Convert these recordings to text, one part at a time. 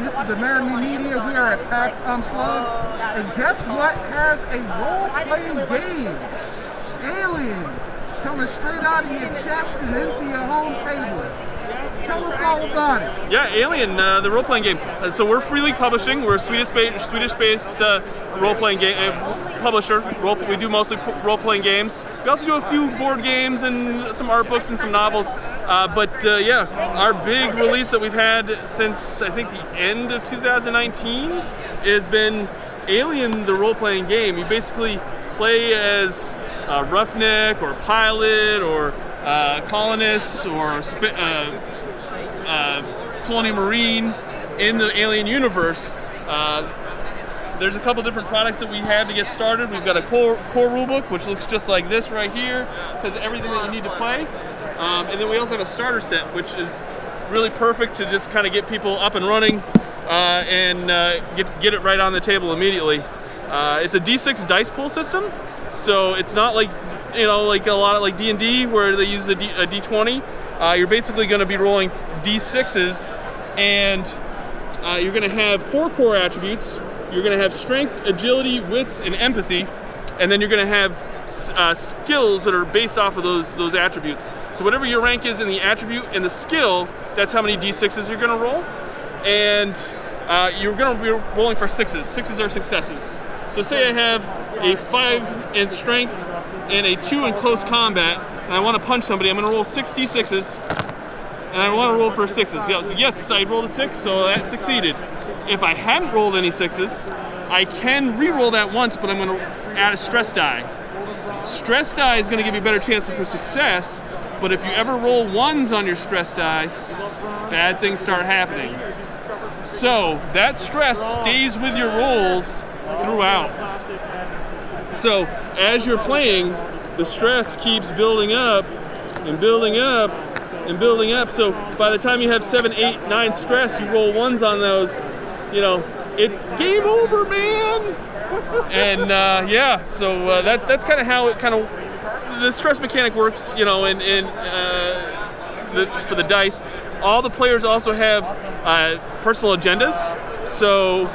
This is Amerime Media. We are at Pax Unplugged, and guess what has a role-playing game? Aliens, coming straight out of your chest and into your home table. Tell us all about it. Yeah, Alien, the role-playing game. So we're Free League Publishing. We're a Swedish-based role-playing game publisher. We do mostly role-playing games. We also do a few board games and some art books and some novels. Yeah, our big release that we've had since I think the end of 2019 has been Alien, the role-playing game. You basically play as a roughneck or pilot or colonist or colonial marine in the Alien universe. There's a couple different products that we have to get started. We've got a core rulebook, which looks just like this right here. It says everything that you need to play. And then we also have a starter set, which is really perfect to just kind of get people up and running and get it right on the table immediately. It's a D6 dice pool system, so it's not like like a lot of like D&D where they use a D20. You're basically going to be rolling D6s, and you're going to have 4 core attributes. You're going to have strength, agility, wits, and empathy, and then you're going to have skills that are based off of those attributes. So whatever your rank is in the attribute and the skill, that's how many D6s you're going to roll. And you're going to be rolling for 6s. 6s are successes. So say I have a 5 in strength and a 2 in close combat, and I want to punch somebody. I'm going to roll 6 D6s, and I want to roll for 6s. Yes, I rolled a 6, so that succeeded. If I hadn't rolled any 6s, I can re-roll that once, but I'm going to add a stress die. Stress die is going to give you a better chance for success, but if you ever roll 1s on your stress dice, bad things start happening. So that stress stays with your rolls throughout. So as you're playing, the stress keeps building up and building up and building up. So by the time you have 7, 8, 9 stress, you roll 1s on those, it's game over, man. And so that's kind of how the stress mechanic works, for the dice. All the players also have personal agendas, so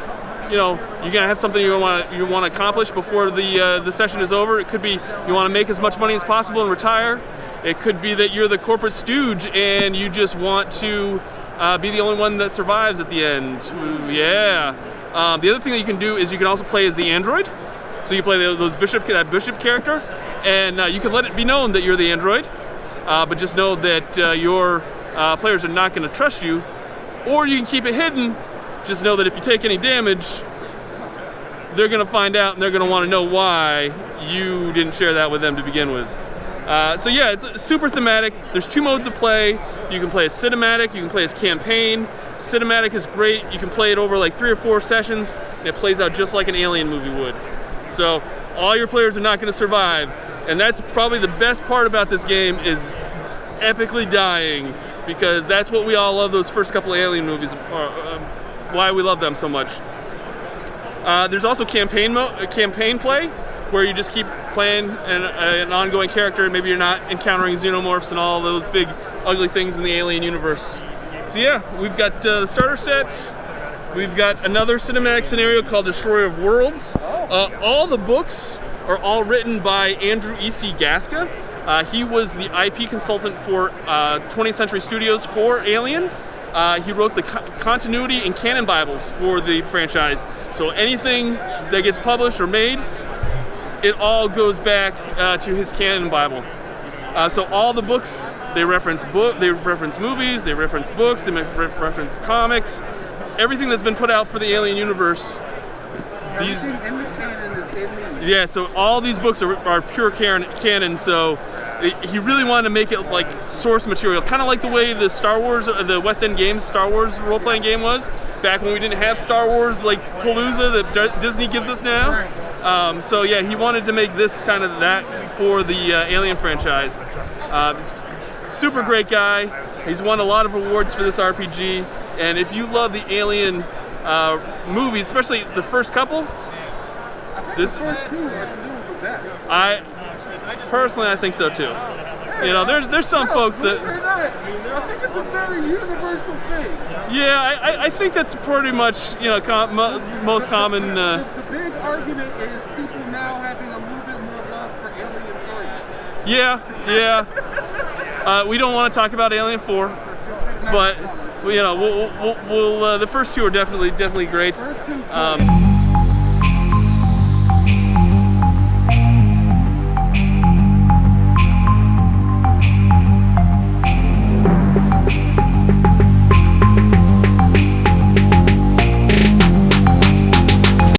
you're gonna have something you want to accomplish before the session is over. It could be you want to make as much money as possible and retire. It could be that you're the corporate stooge and you just want to be the only one that survives at the end. Yeah. The other thing that you can do is you can also play as the android. So you play that bishop character, and you can let it be known that you're the android, but just know that your players are not going to trust you, or you can keep it hidden. Just know that if you take any damage, they're going to find out and they're going to want to know why you didn't share that with them to begin with. So yeah, it's super thematic. There's 2 modes of play. You can play as cinematic, you can play as campaign. Cinematic is great. You can play it over like 3 or 4 sessions, and it plays out just like an Alien movie would. So all your players are not going to survive, and that's probably the best part about this game is epically dying, because that's what we all love those first couple of Alien movies, why we love them so much. There's also campaign play, where you just keep playing an ongoing character, and maybe you're not encountering xenomorphs and all those big ugly things in the Alien universe. So yeah, we've got the starter set. We've got another cinematic scenario called Destroyer of Worlds. All the books are all written by Andrew E.C. Gaska. He was the IP consultant for 20th Century Studios for Alien, He wrote the continuity and canon Bibles for the franchise. So anything that gets published or made, it all goes back to his canon Bible. So all the books, they reference movies, they reference books, they reference comics, everything that's been put out for the Alien universe. Everything in the canon is in the... Yeah, so all these books are pure canon. So he really wanted to make it like source material, kind of like the way the Star Wars, the West End Games Star Wars role-playing game was back when we didn't have Star Wars like Palooza that Disney gives us now. So yeah, he wanted to make this kind of that for the Alien franchise. Super great guy. He's won a lot of awards for this RPG, and if you love the Alien movies, especially the first couple, I think the first two are still the best. Personally, I think so too. You know, there's some folks that... I think it's a very universal thing. Yeah, I think that's pretty much, you know, most common... The big argument is people now having a little bit more love for Alien 3. Yeah. We don't want to talk about Alien 4, but, you know, we'll the first two are definitely great. First two